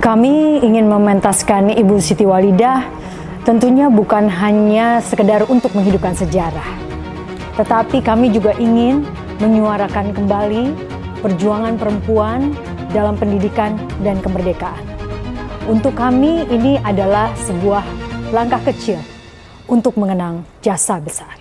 Kami ingin mementaskan Ibu Siti Walidah tentunya bukan hanya sekedar untuk menghidupkan sejarah, tetapi kami juga ingin menyuarakan kembali perjuangan perempuan dalam pendidikan dan kemerdekaan. Untuk kami ini adalah sebuah langkah kecil untuk mengenang jasa besar.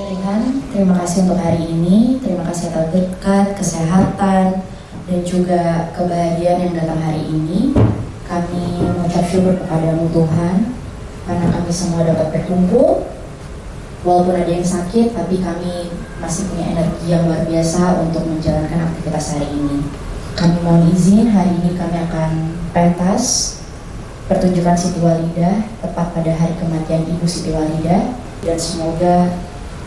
Tuhan, terima kasih untuk hari ini, terima kasih atas berkat, kesehatan, dan juga kebahagiaan yang datang hari ini. Kami mengucap syukur kepadamu Tuhan, karena kami semua dapat berkumpul. Walaupun ada yang sakit, tapi kami masih punya energi yang luar biasa untuk menjalankan aktivitas hari ini. Kami mohon izin, hari ini kami akan pentas pertunjukan Siti Walidah, tepat pada hari kematian Ibu Siti Walidah, dan semoga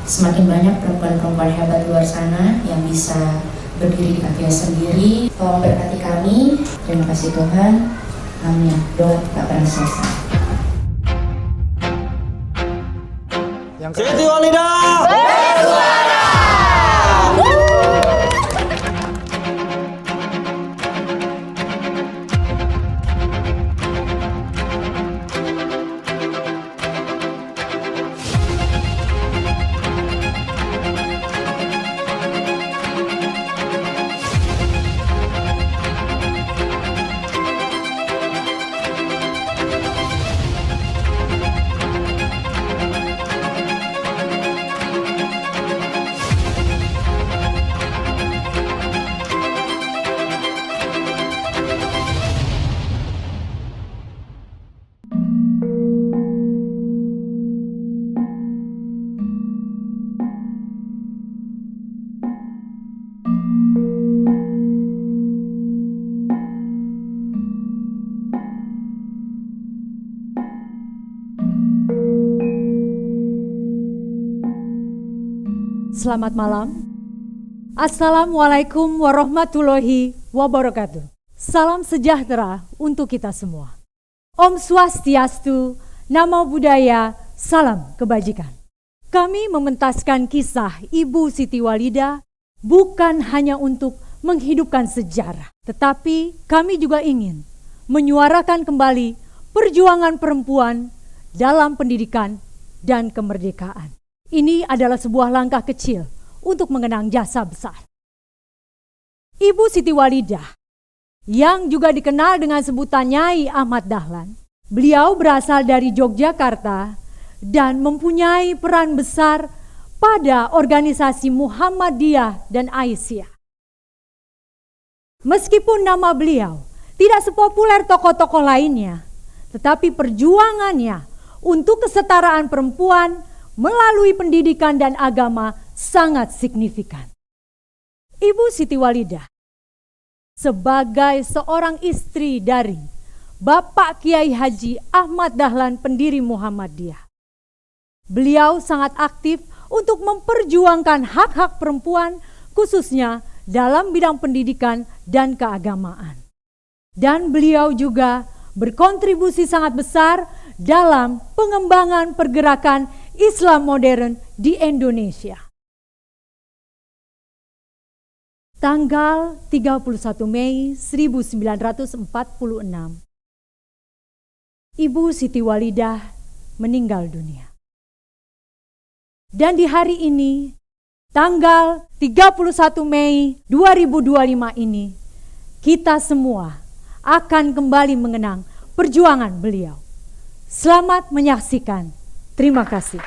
semakin banyak perempuan-perempuan hebat luar sana yang bisa berdiri di kakinya sendiri. Tolong berkati kami. Terima kasih Tuhan. Amin. Doa tak pernah selesai. Siti Walidah bersuara. Selamat malam. Assalamualaikum warahmatullahi wabarakatuh. Salam sejahtera untuk kita semua. Om Swastiastu, Namo Buddhaya, salam kebajikan. Kami mementaskan kisah Ibu Siti Walidah bukan hanya untuk menghidupkan sejarah, tetapi kami juga ingin menyuarakan kembali perjuangan perempuan dalam pendidikan dan kemerdekaan. Ini adalah sebuah langkah kecil untuk mengenang jasa besar Ibu Siti Walidah, yang juga dikenal dengan sebutan Nyai Ahmad Dahlan. Beliau berasal dari Yogyakarta dan mempunyai peran besar pada organisasi Muhammadiyah dan Aisyah. Meskipun nama beliau tidak sepopuler tokoh-tokoh lainnya, tetapi perjuangannya untuk kesetaraan perempuan melalui pendidikan dan agama sangat signifikan. Ibu Siti Walidah sebagai seorang istri dari Bapak Kiai Haji Ahmad Dahlan, pendiri Muhammadiyah. Beliau sangat aktif untuk memperjuangkan hak-hak perempuan, khususnya dalam bidang pendidikan dan keagamaan. Dan beliau juga berkontribusi sangat besar dalam pengembangan pergerakan Islam modern di Indonesia. Tanggal 31 Mei 1946, Ibu Siti Walidah meninggal dunia. Dan di hari ini, tanggal 31 Mei 2025 ini, kita semua akan kembali mengenang perjuangan beliau. Selamat menyaksikan. Terima kasih.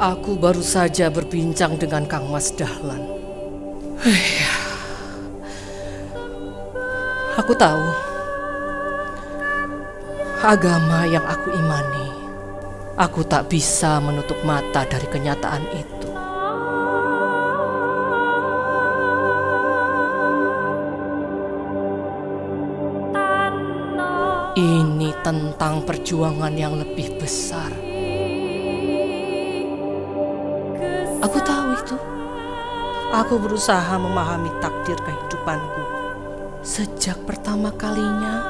Aku baru saja berbincang dengan Kang Mas Dahlan. Aku tahu agama yang aku imani. Aku tak bisa menutup mata dari kenyataan itu. Ini tentang perjuangan yang lebih besar. Aku tahu itu. Aku berusaha memahami takdir kehidupanku. Sejak pertama kalinya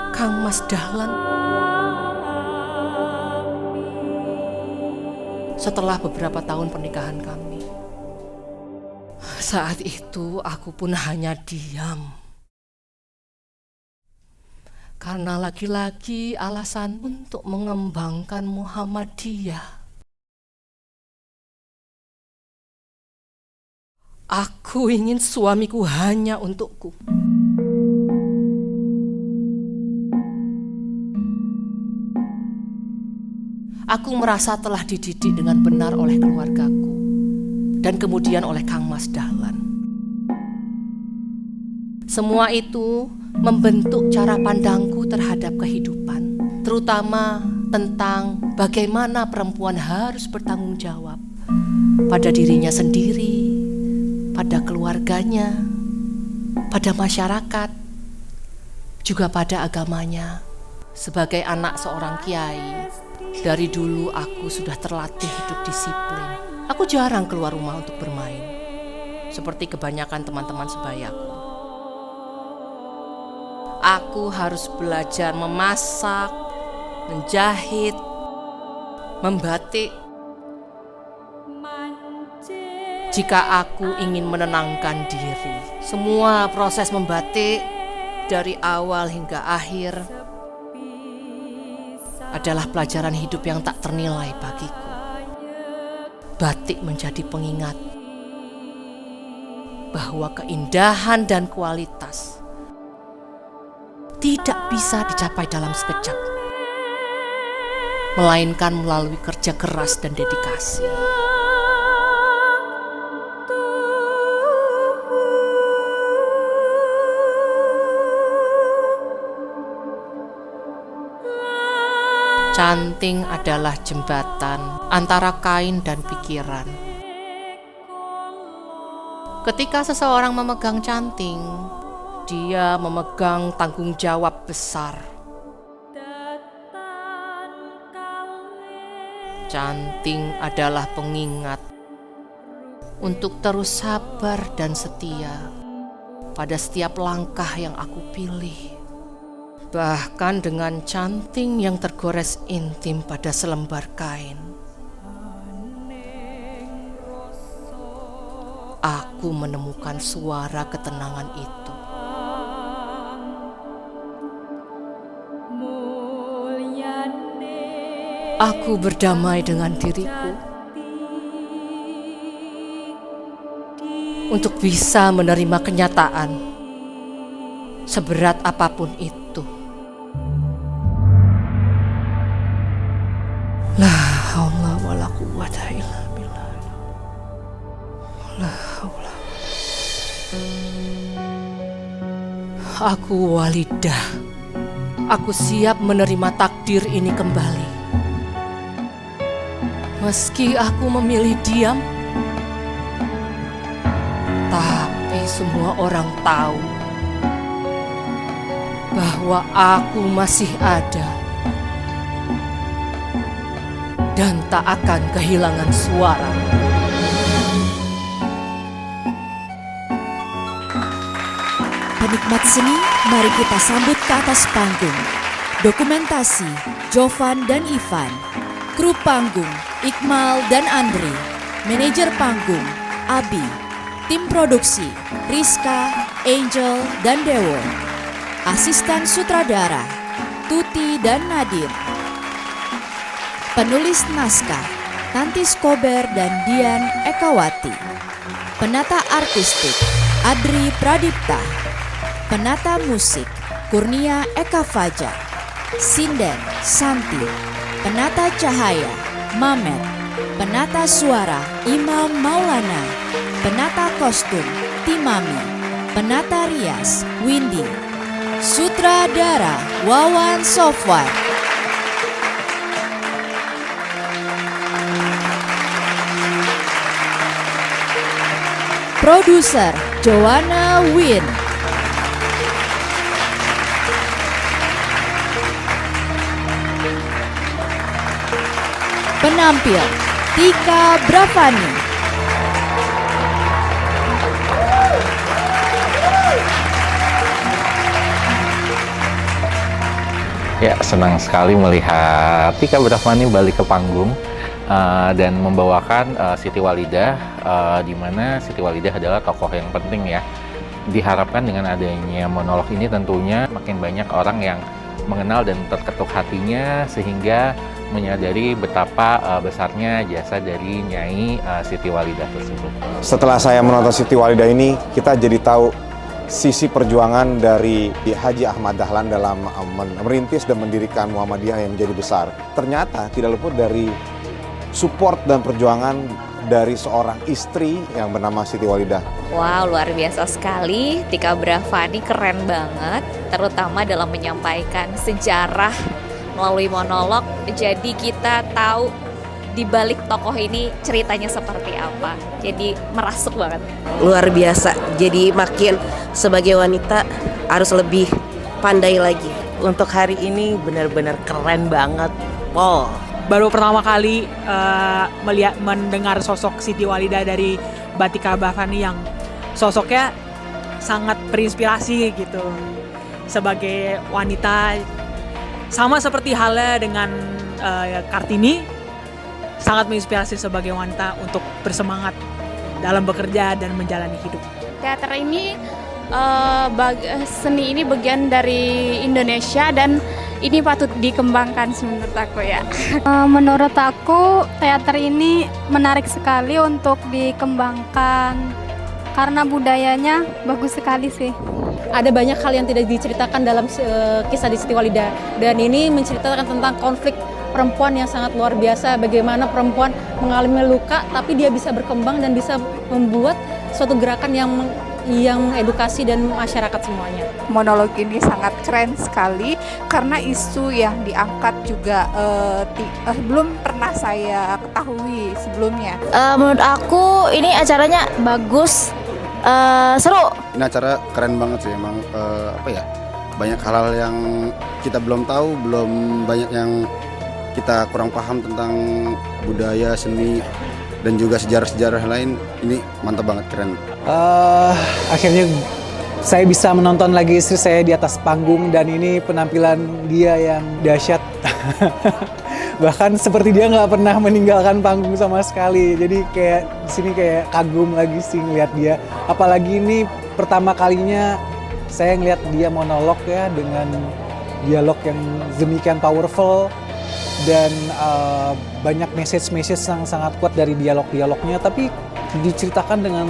Kang Mas Dahlan. Setelah beberapa tahun pernikahan kami. Saat itu aku pun hanya diam. Karena lagi-lagi alasan untuk mengembangkan Muhammadiyah. Aku ingin suamiku hanya untukku. Aku merasa telah dididik dengan benar oleh keluargaku dan kemudian oleh Kang Mas Dahlan. Semua itu membentuk cara pandangku terhadap kehidupan, terutama tentang bagaimana perempuan harus bertanggung jawab pada dirinya sendiri, pada keluarganya, pada masyarakat, juga pada agamanya. Sebagai anak seorang kiai, dari dulu aku sudah terlatih hidup disiplin. Aku jarang keluar rumah untuk bermain, seperti kebanyakan teman-teman sebayaku. Aku harus belajar memasak, menjahit, membatik. Jika aku ingin menenangkan diri, semua proses membatik dari awal hingga akhir adalah pelajaran hidup yang tak ternilai bagiku. Batik menjadi pengingat bahwa keindahan dan kualitas tidak bisa dicapai dalam sekejap, melainkan melalui kerja keras dan dedikasi. Canting adalah jembatan antara kain dan pikiran. Ketika seseorang memegang canting, dia memegang tanggung jawab besar. Canting adalah pengingat untuk terus sabar dan setia pada setiap langkah yang aku pilih. Bahkan dengan canting yang tergores intim pada selembar kain, aku menemukan suara ketenangan itu. Aku berdamai dengan diriku untuk bisa menerima kenyataan, seberat apapun itu. La haula wala quwwata illa billah. La haula. Aku walidah. Aku siap menerima takdir ini kembali. Meski aku memilih diam, tapi semua orang tahu bahwa aku masih ada dan tak akan kehilangan suara. Penikmat seni, mari kita sambut ke atas panggung. Dokumentasi, Jovan dan Ivan. Kru panggung, Iqmal dan Andre. Manajer panggung, Abi. Tim produksi, Rizka, Angel, dan Dewo. Asisten sutradara, Tuti dan Nadir. Penulis naskah, Tanti Skober dan Dian Ekawati. Penata artistik, Adri Pradipta. Penata musik Kurnia Eka Fajar. Sinden Santi. Penata cahaya Mamet. Penata suara Imam Maulana. Penata kostum Timami. Penata rias Windy. Sutradara Wawan Sofwan. Produser Joanna Win. Penampil Tika Bravani. Ya, senang sekali melihat Tika Bravani balik ke panggung dan membawakan Siti Walidah, di mana Siti Walidah adalah tokoh yang penting ya. Diharapkan dengan adanya monolog ini tentunya makin banyak orang yang mengenal dan terketuk hatinya sehingga menyadari betapa besarnya jasa dari Nyai Siti Walidah tersebut. Setelah saya menonton Siti Walidah ini, kita jadi tahu sisi perjuangan dari Haji Ahmad Dahlan dalam merintis dan mendirikan Muhammadiyah yang menjadi besar. Ternyata tidak luput dari support dan perjuangan dari seorang istri yang bernama Siti Walidah. Wow, luar biasa sekali. Tika Bravani keren banget, terutama dalam menyampaikan sejarah melalui monolog. Jadi kita tahu di balik tokoh ini ceritanya seperti apa. Jadi merasuk banget. Luar biasa. Jadi makin sebagai wanita harus lebih pandai lagi. Untuk hari ini benar-benar keren banget. Wow. Baru pertama kali mendengar sosok Siti Walidah dari Tika Bravani yang sosoknya sangat berinspirasi gitu. Sebagai wanita, sama seperti halnya dengan Kartini, sangat menginspirasi sebagai wanita untuk bersemangat dalam bekerja dan menjalani hidup. Teater ini, seni ini bagian dari Indonesia dan ini patut dikembangkan menurut aku ya. Menurut aku teater ini menarik sekali untuk dikembangkan karena budayanya bagus sekali sih. Ada banyak hal yang tidak diceritakan dalam kisah di Siti Walidah, dan ini menceritakan tentang konflik perempuan yang sangat luar biasa, bagaimana perempuan mengalami luka tapi dia bisa berkembang dan bisa membuat suatu gerakan yang edukasi dan masyarakat semuanya. Monolog ini sangat keren sekali karena isu yang diangkat juga belum pernah saya ketahui sebelumnya. Menurut aku ini acaranya bagus, seru. Ini acara keren banget sih, emang banyak hal-hal yang kita belum tahu, belum banyak yang kita kurang paham tentang budaya, seni, dan juga sejarah-sejarah lain. Ini mantap banget, keren. Akhirnya saya bisa menonton lagi istri saya di atas panggung, dan ini penampilan dia yang dahsyat. Bahkan seperti dia nggak pernah meninggalkan panggung sama sekali. Jadi kayak di sini kayak kagum lagi sih ngeliat dia. Apalagi ini pertama kalinya saya ngeliat dia monolog ya, dengan dialog yang demikian powerful. Dan banyak message-message yang sangat kuat dari dialog-dialognya, tapi diceritakan dengan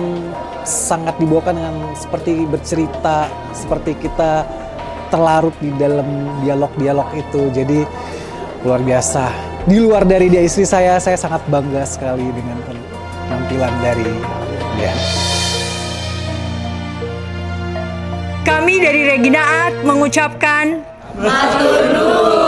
sangat dibawakan dengan seperti bercerita, seperti kita terlarut di dalam dialog-dialog itu. Jadi luar biasa. Di luar dari dia istri saya sangat bangga sekali dengan penampilan dari dia. Kami dari Regina Art mengucapkan Matur nuwun.